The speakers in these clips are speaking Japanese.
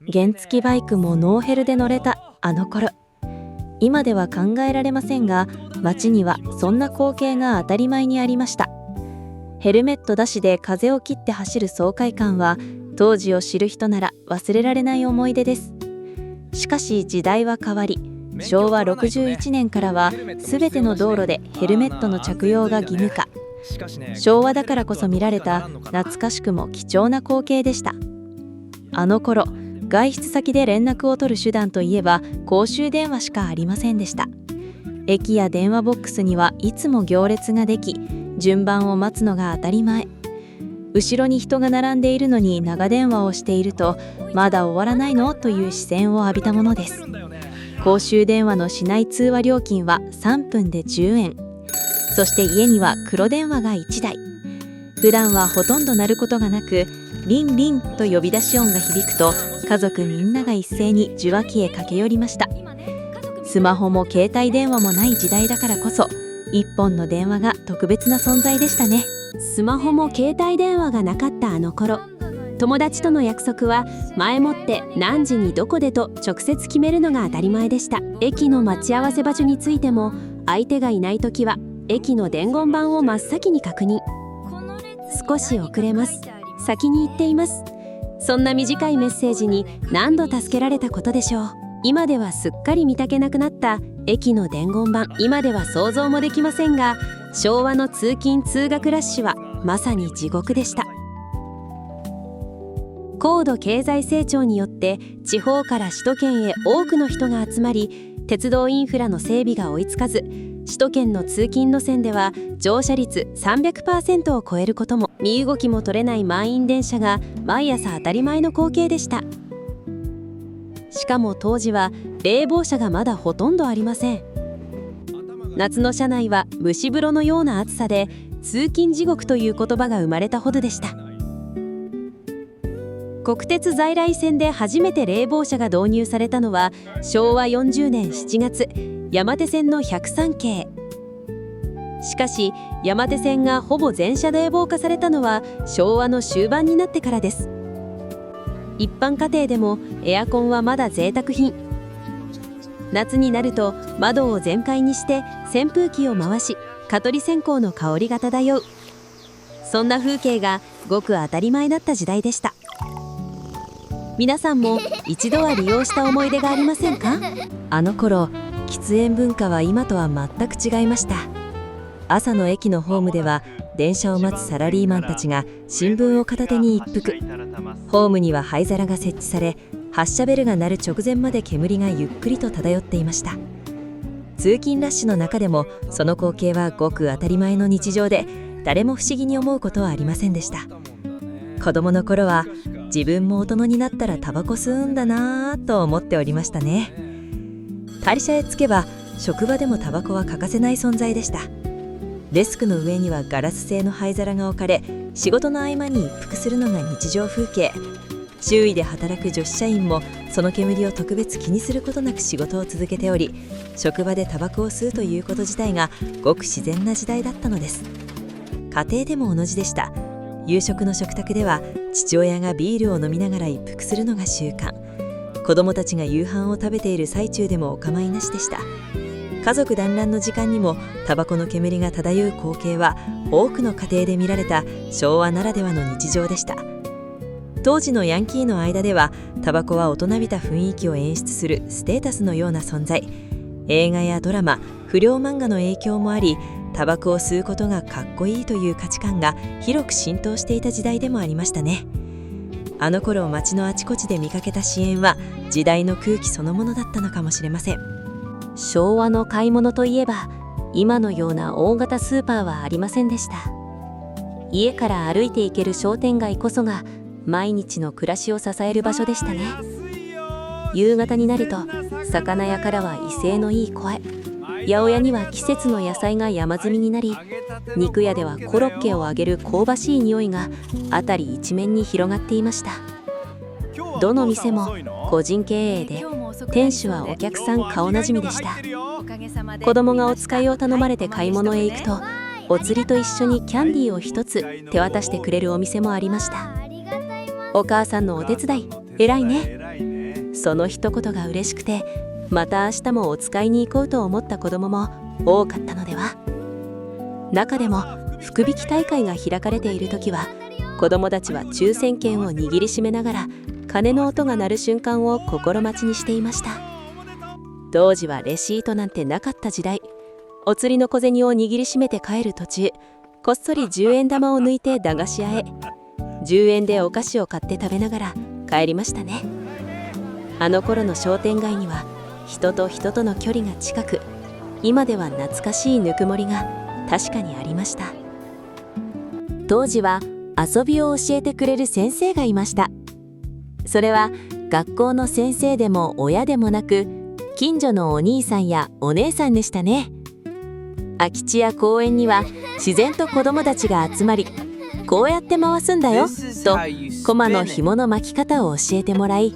原付バイクもノーヘルで乗れたあの頃。今では考えられませんが、街にはそんな光景が当たり前にありました。ヘルメットなしで風を切って走る爽快感は、当時を知る人なら忘れられない思い出です。しかし時代は変わり、昭和61年からは全ての道路でヘルメットの着用が義務化。昭和だからこそ見られた懐かしくも貴重な光景でした。あの頃、外出先で連絡を取る手段といえば公衆電話しかありませんでした。駅や電話ボックスにはいつも行列ができ、順番を待つのが当たり前。後ろに人が並んでいるのに長電話をしていると、まだ終わらないのという視線を浴びたものです。公衆電話の市内通話料金は3分で10円。そして家には黒電話が1台。普段はほとんど鳴ることがなく、リンリンと呼び出し音が響くと、家族みんなが一斉に受話器へ駆け寄りました。スマホも携帯電話もない時代だからこそ、一本の電話が特別な存在でしたね。スマホも携帯電話がなかったあの頃、友達との約束は前もって何時にどこでと直接決めるのが当たり前でした。駅の待ち合わせ場所についても、相手がいないときは駅の伝言板を真っ先に確認。少し遅れます、先に行っています。そんな短いメッセージに何度助けられたことでしょう。今ではすっかり見かけなくなった駅の伝言板、今では想像もできませんが、昭和の通勤通学ラッシュはまさに地獄でした。高度経済成長によって地方から首都圏へ多くの人が集まり、鉄道インフラの整備が追いつかず、首都圏の通勤路線では乗車率 300% を超えることも、身動きも取れない満員電車が毎朝当たり前の光景でした。しかも当時は冷房車がまだほとんどありません。夏の車内は蒸し風呂のような暑さで、通勤地獄という言葉が生まれたほどでした。国鉄在来線で初めて冷房車が導入されたのは昭和40年7月、山手線の103系。しかし山手線がほぼ全車冷房化されたのは昭和の終盤になってからです。一般家庭でもエアコンはまだ贅沢品。夏になると窓を全開にして扇風機を回し、蚊取り線香の香りが漂う。そんな風景がごく当たり前だった時代でした。皆さんも一度は利用した思い出がありませんか？あの頃、喫煙文化は今とは全く違いました。朝の駅のホームでは電車を待つサラリーマンたちが新聞を片手に一服。ホームには灰皿が設置され、発車ベルが鳴る直前まで煙がゆっくりと漂っていました。通勤ラッシュの中でもその光景はごく当たり前の日常で、誰も不思議に思うことはありませんでした。子供の頃は自分も大人になったらタバコ吸うんだなぁと思っておりましたね。会社へ着けば職場でもタバコは欠かせない存在でした。デスクの上にはガラス製の灰皿が置かれ、仕事の合間に一服するのが日常風景。周囲で働く女子社員もその煙を特別気にすることなく仕事を続けており、職場でタバコを吸うということ自体がごく自然な時代だったのです。家庭でも同じでした。夕食の食卓では父親がビールを飲みながら一服するのが習慣。子供たちが夕飯を食べている最中でもお構いなしでした。家族団らんの時間にもタバコの煙が漂う光景は多くの家庭で見られた昭和ならではの日常でした。当時のヤンキーの間ではタバコは大人びた雰囲気を演出するステータスのような存在。映画やドラマ、不良漫画の影響もあり、タバコを吸うことがかっこいいという価値観が広く浸透していた時代でもありましたね。あの頃街のあちこちで見かけた支援は時代の空気そのものだったのかもしれません。昭和の買い物といえば、今のような大型スーパーはありませんでした。家から歩いて行ける商店街こそが毎日の暮らしを支える場所でしたね。夕方になると魚屋からは威勢のいい声、八百屋には季節の野菜が山積みになり、肉屋ではコロッケを揚げる香ばしい匂いが辺り一面に広がっていました。どの店も個人経営で、店主はお客さん顔なじみでした。子供がお使いを頼まれて買い物へ行くと、お釣りと一緒にキャンディーを一つ渡してくれるお店もありました。お母さんのお手伝い、偉いね。その一言が嬉しくて、また明日もお使いに行こうと思った子供も多かったのでは。中でも福引き大会が開かれている時は、子供たちは抽選券を握りしめながら鐘の音が鳴る瞬間を心待ちにしていました。当時はレシートなんてなかった時代、お釣りの小銭を握りしめて帰る途中、こっそり10円玉を抜いて駄菓子屋へ、10円でお菓子を買って食べながら帰りましたね。あの頃の商店街には人と人との距離が近く、今では懐かしいぬくもりが確かにありました。当時は遊びを教えてくれる先生がいました。それは学校の先生でも親でもなく、近所のお兄さんやお姉さんでしたね。空き地や公園には自然と子どもたちが集まり、こうやって回すんだよとコマの紐の巻き方を教えてもらい、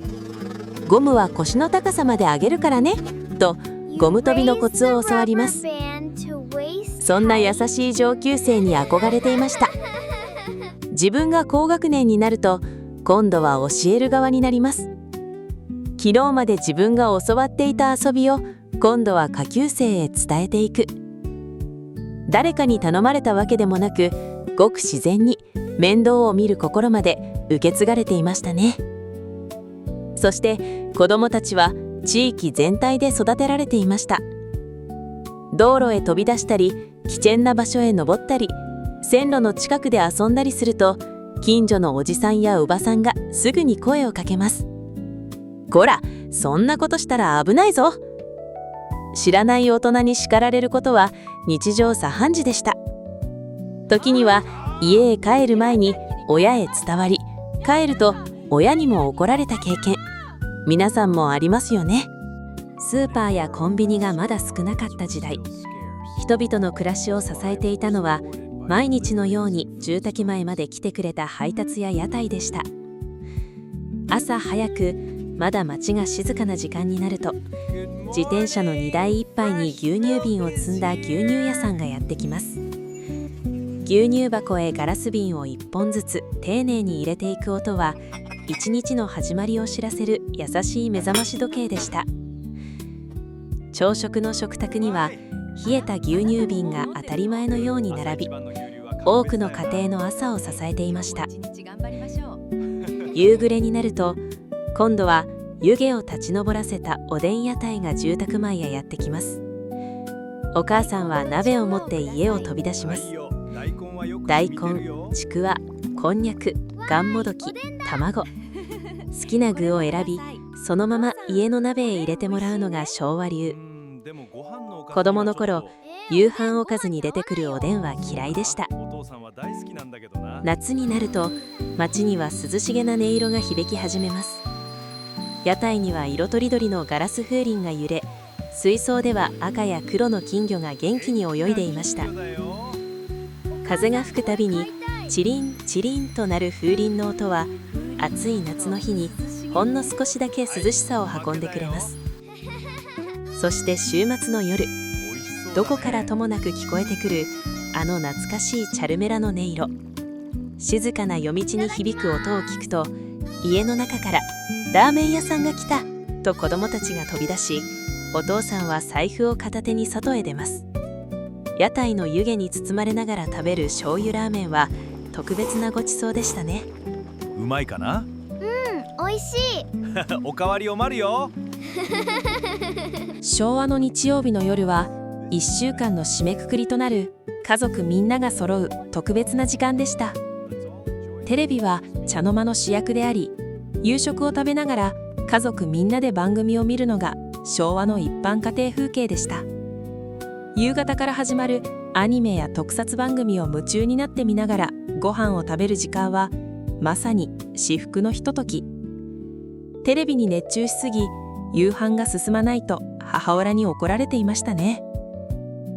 ゴムは腰の高さまで上げるからねとゴム跳びのコツを教わります。そんな優しい上級生に憧れていました。自分が高学年になると今度は教える側になります。昨日まで自分が教わっていた遊びを今度は下級生へ伝えていく。誰かに頼まれたわけでもなく、ごく自然に面倒を見る心まで受け継がれていましたね。そして子どもたちは地域全体で育てられていました。道路へ飛び出したり、危険な場所へ登ったり、線路の近くで遊んだりすると、近所のおじさんやおばさんがすぐに声をかけます。こら、そんなことしたら危ないぞ。知らない大人に叱られることは日常茶飯事でした。時には家へ帰る前に親へ伝わり、帰ると親にも怒られた経験、皆さんもありますよね。スーパーやコンビニがまだ少なかった時代、人々の暮らしを支えていたのは、毎日のように住宅前まで来てくれた配達や屋台でした。朝早く、まだ街が静かな時間になると、自転車の荷台一杯に牛乳瓶を積んだ牛乳屋さんがやってきます。牛乳箱へガラス瓶を1本ずつ丁寧に入れていく音は、一日の始まりを知らせる優しい目覚まし時計でした。朝食の食卓には冷えた牛乳瓶が当たり前のように並び、多くの家庭の朝を支えていました。夕暮れになると、今度は湯気を立ち上らせたおでん屋台が住宅前へやってきます。お母さんは鍋を持って家を飛び出します。大根、ちくわ、こんにゃく、がんもどき、卵、好きな具を選び、そのまま家の鍋へ入れてもらうのが昭和流。子供の頃、夕飯おかずに出てくるおでんは嫌いでした。夏になると街には涼しげな音色が響き始めます。屋台には色とりどりのガラス風鈴が揺れ、水槽では赤や黒の金魚が元気に泳いでいました。風が吹くたびにチリンチリンと鳴る風鈴の音は、暑い夏の日にほんの少しだけ涼しさを運んでくれます。そして週末の夜、どこからともなく聞こえてくるあの懐かしいチャルメラの音色。静かな夜道に響く音を聞くと、家の中からラーメン屋さんが来たと子供たちが飛び出し、お父さんは財布を片手に外へ出ます。屋台の湯気に包まれながら食べる醤油ラーメンは特別なごちそうでしたね。うまいかな？美味しい。おかわりおまるよ。昭和の日曜日の夜は1週間の締めくくりとなる家族みんなが揃う特別な時間でした。テレビは茶の間の主役であり、夕食を食べながら家族みんなで番組を見るのが昭和の一般家庭風景でした。夕方から始まるアニメや特撮番組を夢中になって見ながらご飯を食べる時間はまさに至福のひととき。テレビに熱中しすぎ、夕飯が進まないと母親に怒られていましたね。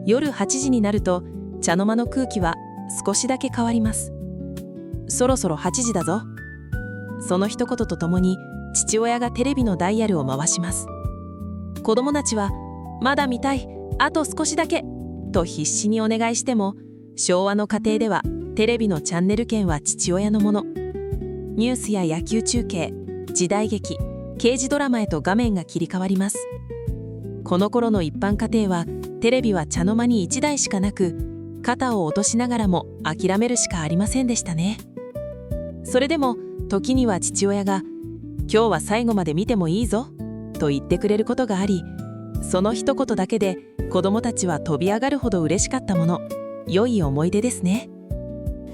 夜8時になると茶の間の空気は少しだけ変わります。そろそろ8時だぞ。その一言とともに父親がテレビのダイヤルを回します。子供たちはまだ見たい、あと少しだけと必死にお願いしても、昭和の家庭ではテレビのチャンネル権は父親のもの。ニュースや野球中継、時代劇、刑事ドラマへと画面が切り替わります。この頃の一般家庭はテレビは茶の間に1台しかなく、肩を落としながらも諦めるしかありませんでしたね。それでも時には父親が「今日は最後まで見てもいいぞ」と言ってくれることがあり、その一言だけで子供たちは飛び上がるほど嬉しかったもの、良い思い出ですね。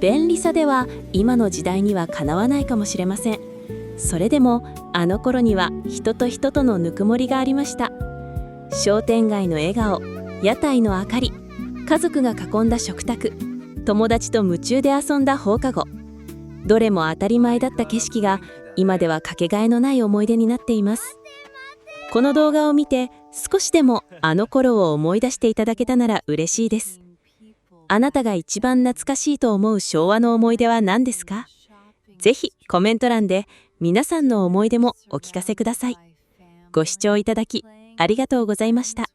便利さでは今の時代にはかなわないかもしれません。それでもあの頃には人と人とのぬくもりがありました。商店街の笑顔、屋台の明かり、家族が囲んだ食卓、友達と夢中で遊んだ放課後、どれも当たり前だった景色が今ではかけがえのない思い出になっています。この動画を見て少しでもあの頃を思い出していただけたなら嬉しいです。あなたが一番懐かしいと思う昭和の思い出は何ですか？ぜひコメント欄で皆さんの思い出もお聞かせください。ご視聴いただきありがとうございました。